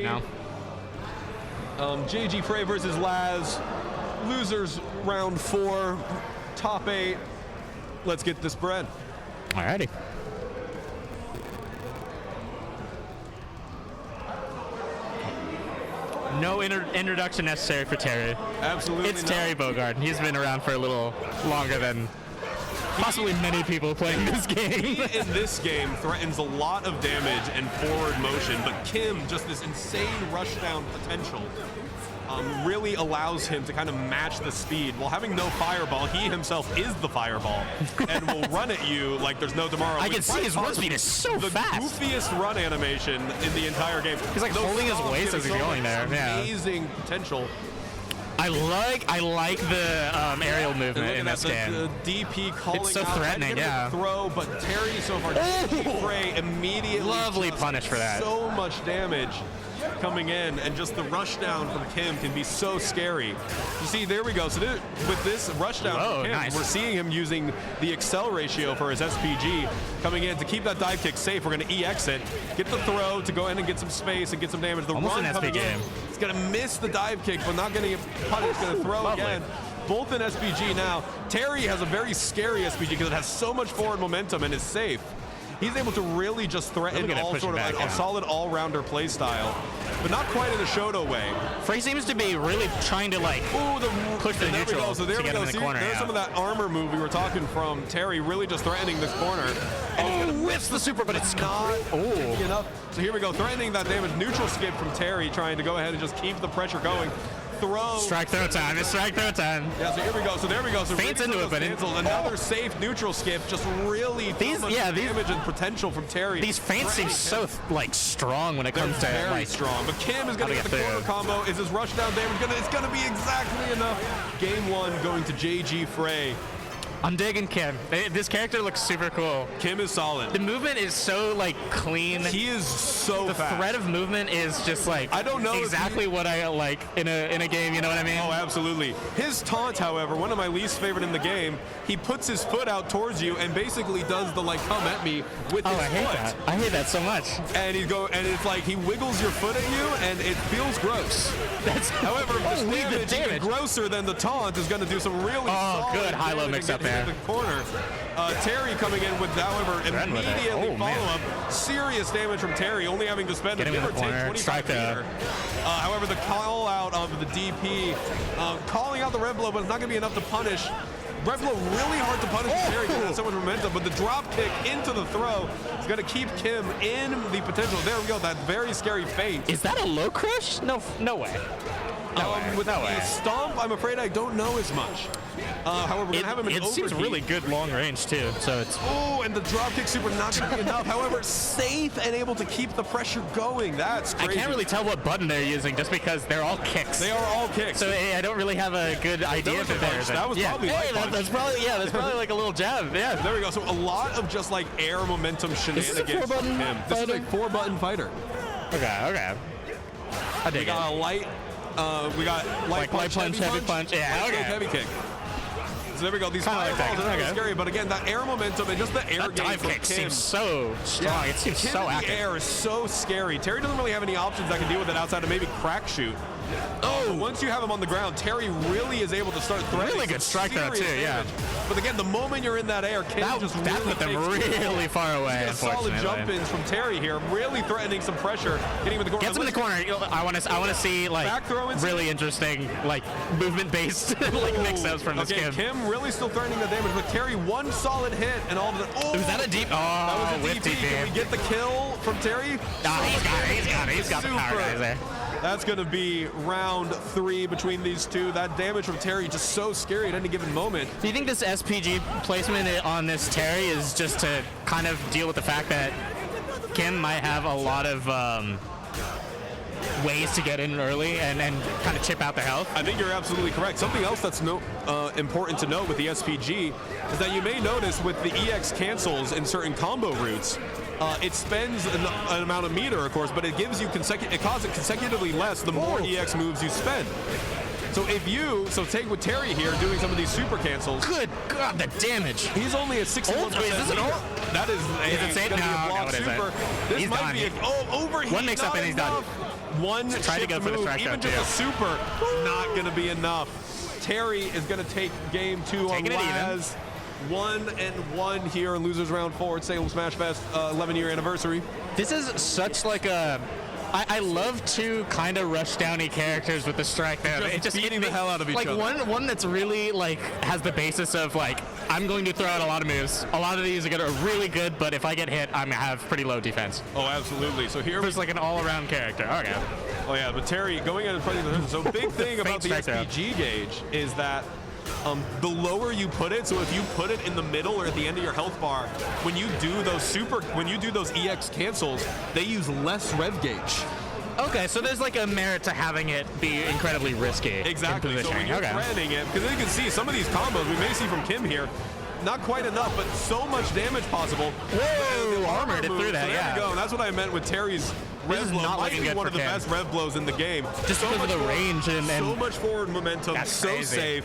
now. JGFrey versus Laz. Losers round 4, top 8. Let's get this bread. Alrighty. No introduction necessary for Terry. Absolutely It's not. Terry Bogard. He's been around for a little longer than possibly many people playing this game. He, in this game, threatens a lot of damage and forward motion, but Kim, just this insane rushdown potential, really allows him to kind of match the speed. While having no fireball, he himself is the fireball and will run at you like there's no tomorrow. I can see his run speed is so fast. The goofiest run animation in the entire game. He's like holding his waist as he's going there. Amazing potential. I like the aerial movement in this game. The DP calling it's so out, threatening, yeah. Throw, but Terry so far, JGFrey immediately. Lovely punish for that. So much damage coming in, and just the rush down from Kim can be so scary. You see, there we go. So with this rush down from Kim, nice. we're seeing him using the excel ratio for his SPG coming in to keep that dive kick safe. We're going to EX it, get the throw to go in and get some space and get some damage. The almost run an coming SPG. in, he's going to miss the dive kick, but not going to get punished. Going to throw Lovely. again. Both in SPG now. Terry has a very scary SPG because it has so much forward momentum and is safe. He's able to really just threaten all sort of like a solid all-rounder play style, but not quite in a Shoto way. Frey seems to be really trying to like push the neutral So there to we get go. him in the corner. There's some of that armor move we were talking from Terry, really just threatening this corner. And whiffs the super, but it's not enough. So here we go, threatening that damage. Neutral skip from Terry, trying to go ahead and just keep the pressure going. Throw. Strike throw time. It's strike throw time. Yeah, so here we go. So there we go. So Faints into it, but another safe neutral skip. Just really damage and potential from Terry. These feints seem so like strong when it comes to very like strong. But Kim is going to get the corner combo. Is his rush down damage gonna? It's going to be exactly enough. Game 1 going to JGFrey. I'm digging Kim. This character looks super cool. Kim is solid. The movement is so like clean. He is so fast. The thread of movement is just like I don't know exactly what I like in a game. You know what I mean? Oh, absolutely. His taunt, however, one of my least favorite in the game. He puts his foot out towards you and basically does the like come at me with his foot. I hate that. I hate that so much. And it's like he wiggles your foot at you, and it feels gross. However, this damage, even grosser than the taunt, is going to do some really solid good high-low mix up there. In the corner. Terry coming in with, however, immediately follow-up. Serious damage from Terry, only having to spend a give or take 25 meter. However, the call out of the DP, calling out the red blow, but it's not going to be enough to punish. Red blow really hard to punish Terry because it has so much momentum, but the drop kick into the throw is going to keep Kim in the potential. There we go, that very scary feint. Is that a low crush? No way. With the stomp, I'm afraid I don't know as much. However, we're going to have him in overheat. It seems really good long range, too. So it's and the drop kick super not going to be enough. However, safe and able to keep the pressure going. That's crazy. I can't really tell what button they're using just because they're all kicks. They are all kicks. So I don't really have a good idea if they're that was probably that's probably like a little jab. Yeah. There we go. So a lot of just like air momentum shenanigans. Is this a 4-button This is a 4-button fighter. Okay. I dig it. Got a light. We got light punch, heavy punch. Yeah, okay. Heavy kick. So there we go. These fireballs are really scary, but again, that air momentum and just the air game dive kick seems so strong. It seems so active. The air is so scary. Terry doesn't really have any options that can deal with it outside of maybe crack shoot. Once you have him on the ground, Terry really is able to start threatening. Really good strike there too, damage. But again, the moment you're in that air, Kim just that put them really far away. Solid jump ins from Terry here, really threatening some pressure. Getting him in the corner. Gets him in the corner. I want to see like back throw really interesting like movement based like mix-ups from this Kim. Kim really still threatening the damage, but Terry one solid hit and all of the. Was that a deep? That was a DP. Can we get the kill from Terry? He's got the power guys there. That's going to be round 3 between these two. That damage from Terry just so scary at any given moment. Do you think this SPG placement on this Terry is just to kind of deal with the fact that Kim might have a lot of ways to get in early and kind of chip out the health? I think you're absolutely correct. Something else that's important to note with the SPG is that you may notice with the EX cancels in certain combo routes, it spends an amount of meter, of course, but it gives you it costs it consecutively less the more EX moves you spend. So take with Terry here doing some of these super cancels. Good God, the damage. He's only at 61%. Wait, is this an ult? That is it safe? No, super. This he's might done. be overheat. One mix up and he's done. one try to go for the move, strike even just a super, is not going to be enough. Terry is going to take game 2 on Laz. 1-1 here in losers round 4 at Salem Smash Fest 11-year anniversary. This is such like a. I love to kind of rush downy characters with the strike there. Just beating the hell out of each other. Like one that's really like has the basis of like I'm going to throw out a lot of moves. A lot of these are really good, but if I get hit, I'm gonna have pretty low defense. Oh, absolutely. So here there's like an all-around character. Okay. Oh yeah, but Terry going in front of the so big thing about the SPG gauge is that the lower you put it, so if you put it in the middle or at the end of your health bar, when you do those EX cancels, they use less rev gauge. Okay, so there's like a merit to having it be incredibly risky. Exactly. So when you're threading it, because you can see some of these combos we may see from Kim here, not quite enough, but so much damage possible. Whoa, armored it through that, so there we go. And that's what I meant with Terry's rev blow. Might be one of the best rev blows in the game. Just because of the range and so much forward momentum, so safe.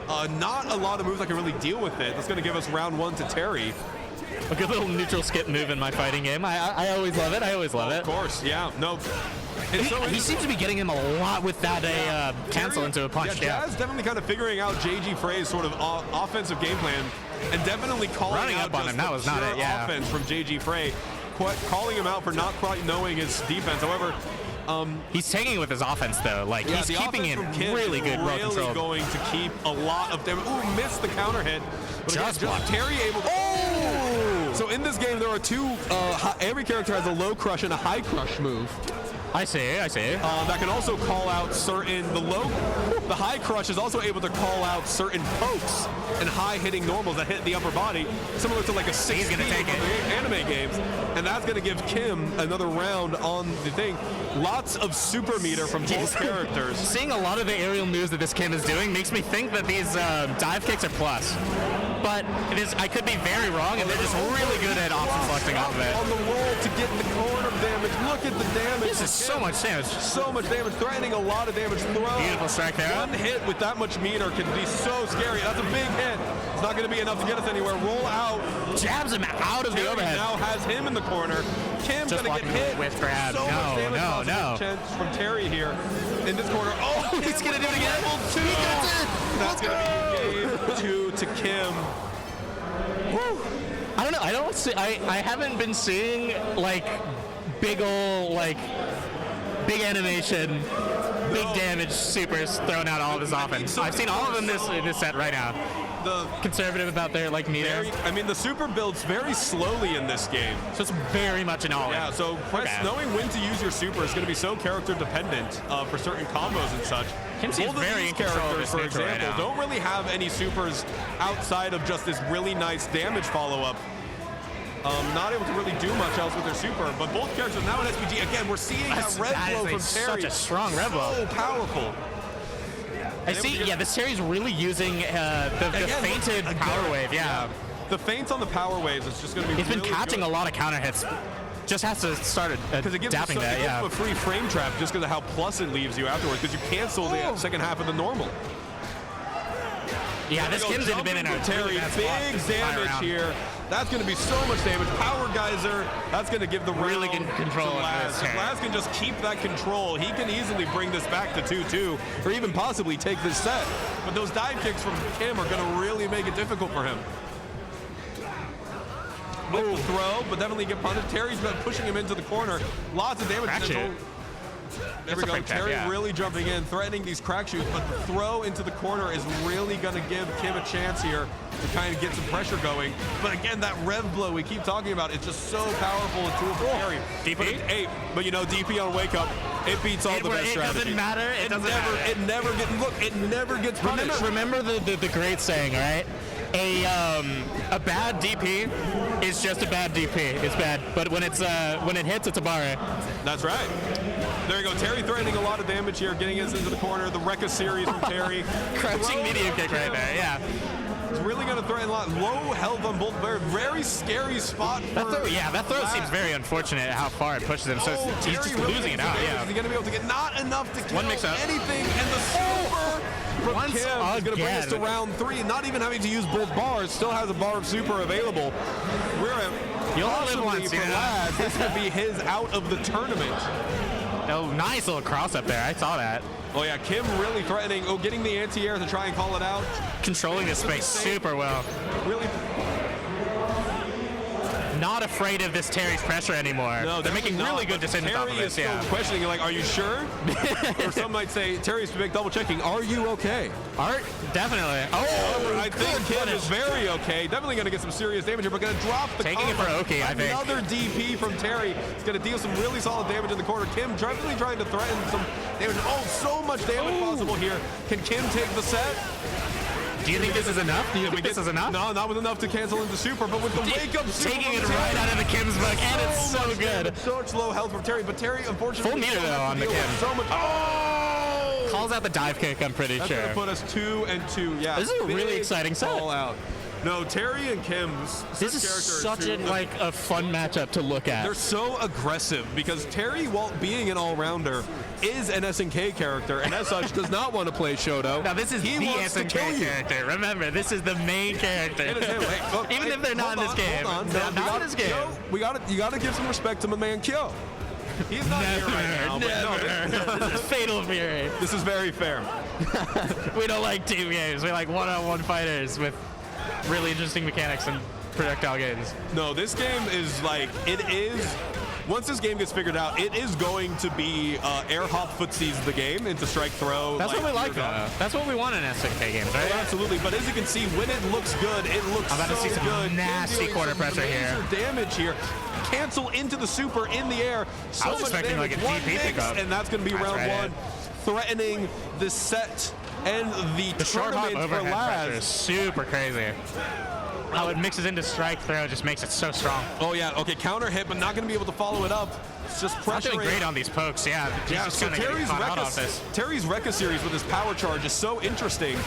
Not a lot of moves that can really deal with it. That's going to give us round 1 to Terry. A good little neutral skip move in my fighting game. I always love it. I always love it. Of course, yeah. No. He seems to be getting him a lot with that cancel into a punch. Yeah, Jazz definitely kind of figuring out JGFrey's sort of offensive game plan and definitely calling out up on him. That was not it. Yeah. Offense from JGFrey, calling him out for not quite knowing his defense. However, he's taking it with his offense though. Like he's keeping it really good. Really going to keep a lot of damage. Ooh, missed the counter hit. But just Terry able to. Oh! So in this game there are two. Every character has a low crush and a high crush move. I see. That can also call out certain, the high crush is also able to call out certain pokes and high hitting normals that hit the upper body, similar to like a 6 gonna take it. Anime games. And that's going to give Kim another round on the thing. Lots of super meter from both characters. Seeing a lot of the aerial moves that this Kim is doing makes me think that these dive kicks are plus. But I could be very wrong, and they're just really good at option selecting off of it. On the roll to get the corner damage. Look at the damage. This is so much damage. So much damage, threatening a lot of damage. Beautiful strike there. One hit with that much meter can be so scary. That's a big hit. It's not going to be enough to get us anywhere. Roll out. Jabs him out of the overhead. Now has him in the corner. Kim's going to get hit. With grab. So much damage from Terry here in this corner. Oh, he's going to do it again. He gets it. That's going to be game 2 to Kim. Woo. I don't know. I haven't been seeing like big ol' like big animation, big damage supers throwing out all of his offense. I've seen all of them in this set right now. The conservative about their like meter. I mean, the super builds very slowly in this game. So it's very much an all-in. Yeah, so knowing when to use your super is going to be so character dependent for certain combos and such. Kim seems very in control of for example, right don't really have any supers outside of just this really nice damage follow-up. Not able to really do much else with their super, but both characters now in SPG. Again, we're seeing that rev blow from Terry. Such a strong rev blow. So powerful. I see. Yeah, this Terry's really using the fainted power wave. Yeah. The feints on the power waves is just going to be. He's been catching a lot of counter hits. Just has to start dapping that. Yeah. It gives a free frame trap just because of how plus it leaves you afterwards, because you cancel the second half of the normal. Yeah, this Kim's been in a Terry. Big damage here. That's going to be so much damage. Power Geyser. That's going to give the really good control of Laz. If Laz can just keep that control, he can easily bring this back to 2-2, or even possibly take this set. But those dive kicks from Kim are going to really make it difficult for him. With the throw, but definitely get punished. Terry's been pushing him into the corner. Lots of damage control. There we go. Terry really jumping in, threatening these crack shoots, but the throw into the corner is really going to give Kim a chance here to kind of get some pressure going. But again, that rev blow we keep talking about, it's just so powerful and tool for Terry. DP? But you know, DP on wake up, it beats all the best strategy. It doesn't matter. It never gets punished. Remember the great saying, right? A bad DP is just a bad DP. It's bad, but when it hits, it's a bar. That's right. There you go. Terry threatening a lot of damage here, getting us into the corner. The Rekka series from Terry. Crouching medium kick right there. Yeah. It's really going to threaten a lot. Low health on both. Very scary spot. That throw seems very unfortunate how far it pushes him. So he's just losing it out. Yeah. He's going to be able to get not enough to kill anything, and the super from Kim is going to bring us to round 3. Not even having to use both bars. Still has a bar of super available. We're You'll live once, for Laz. This could be his out of the tournament. Oh, nice little cross up there. I saw that. Oh yeah, Kim really threatening. Oh, getting the anti-air to try and call it out. Controlling this space super well. Really. Not afraid of this Terry's pressure anymore. No, they're making really good decisions off of this. Terry is still questioning, like, are you sure? Or some might say, Terry's double checking, are you okay? Definitely. Oh, I think Kim is very okay. Definitely going to get some serious damage here, but going to drop the Taking it for okay, I think. Another DP from Terry. It's going to deal some really solid damage in the corner. Kim definitely trying to threaten some damage. Oh, so much damage possible here. Can Kim take the set? Do you think this is enough? Do you think this is enough? No, not with enough to cancel into super, but with the wake-up super. Taking it right out of the Kim's book, and it's so good. So much low health from Terry, but Terry, unfortunately, full meter though on the Kim. So much. Oh! Calls out the dive kick, I'm pretty sure. That's going to put us 2-2. Yeah. This is a really exciting set. All out. No, Terry and Kim's this is such a fun matchup to look at. They're so aggressive because Terry, while being an all-rounder, is an SNK character, and as such does not want to play Shoto. Now this is the SNK character. Remember, this is the main character. Even if they're not in this game. Not in this game. You got to give some respect to my man Kyo. He's not here right now. Never. This is Fatal Fury. This is very fair. We don't like team games. We like one-on-one fighters with really interesting mechanics and projectile games. No, this game is like, it is, once this game gets figured out, it is going to be air hop footsies the game into strike throw. That's what we like though. That's what we want in SNK games, right? Oh, absolutely, but as you can see, when it looks good, it looks so good. I'm about to see some nasty corner pressure here. Damage here. Cancel into the super in the air. So I was expecting like a DP pickup. And that's going to be round one. Threatening the set and the short hop tournament for overhead pressure is super crazy. How it mixes into strike throw just makes it so strong. Oh yeah, okay, counter hit, but not going to be able to follow it up. It's just pressure. Not doing great on these pokes, yeah. So Terry's Rekka series with his power charge is so interesting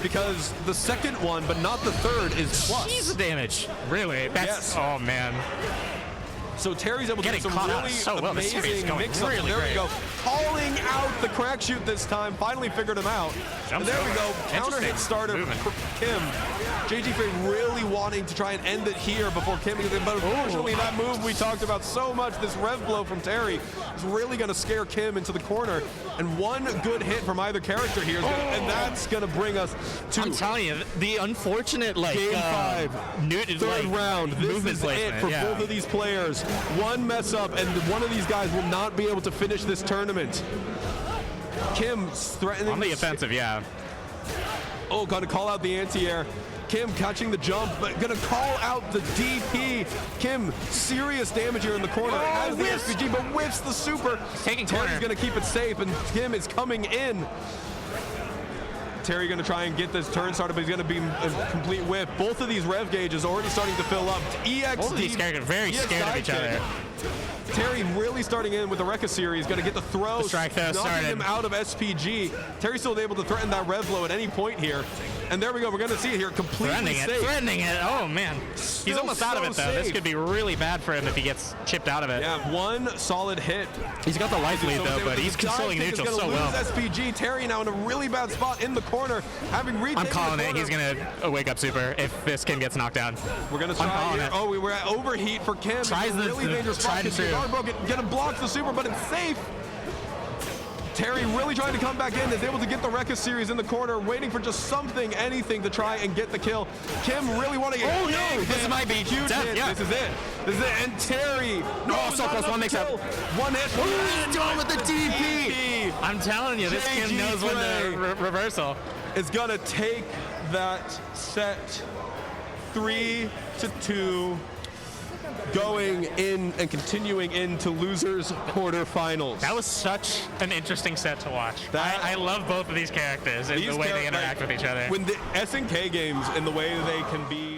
because the second one, but not the third, is plus. Jeez, the damage. Really? That's, oh man. So Terry's able to get some really amazing mix-ups. Really there we go. Calling out the crack shoot this time. Finally figured him out. And there we go. Counter hit starter for Kim. JGFrey really wanting to try and end it here before Kim. But unfortunately, that move we talked about so much, this rev blow from Terry, is really going to scare Kim into the corner. And one good hit from either character here, and that's going to bring us to... I'm telling you, the unfortunate, like... Game 5, third round. This is it for both of these players. One mess up, and one of these guys will not be able to finish this tournament. Kim threatening... On the offensive, yeah. Oh, gonna call out the anti-air. Kim catching the jump, but gonna call out the DP. Kim, serious damage here in the corner. Has the SPG, but whiffs the super. Taking Terry's gonna keep it safe, and Kim is coming in. Terry gonna try and get this turn started, but he's gonna be a complete whiff. Both of these rev gauges already starting to fill up. Both of these characters are very scared of each other. Terry really starting in with the Rekka series, going to get the throw, knocking him out of SPG. Terry's still able to threaten that rev blow at any point here. And there we go, we're going to see it here, completely safe. Threatening it, oh man. He's almost out of it though. Safe. This could be really bad for him if he gets chipped out of it. Yeah, one solid hit. He's got the life lead though, but he's controlling neutral so well. SPG, Terry now in a really bad spot in the corner, having retaken I'm calling it, he's going to wake up super if this Kim gets knocked down. We're going to try here. Oh, we were at overheat for Kim. Tries the really dangerous spot. Gonna block the super, but it's safe. Terry really trying to come back in, is able to get the Rekka series in the corner, waiting for just something, anything to try and get the kill. Kim really wanting it. Oh no, this might be huge hit. Yeah. This is it. This is it. And Terry. No, so close. One mix up. One hit. What are you doing with the DP? I'm telling you, this Kim knows when the reversal. Is gonna take that set 3-2. Going in and continuing into losers quarterfinals. That was such an interesting set to watch. I love both of these characters and the way they interact with each other. When the SNK games and the way they can be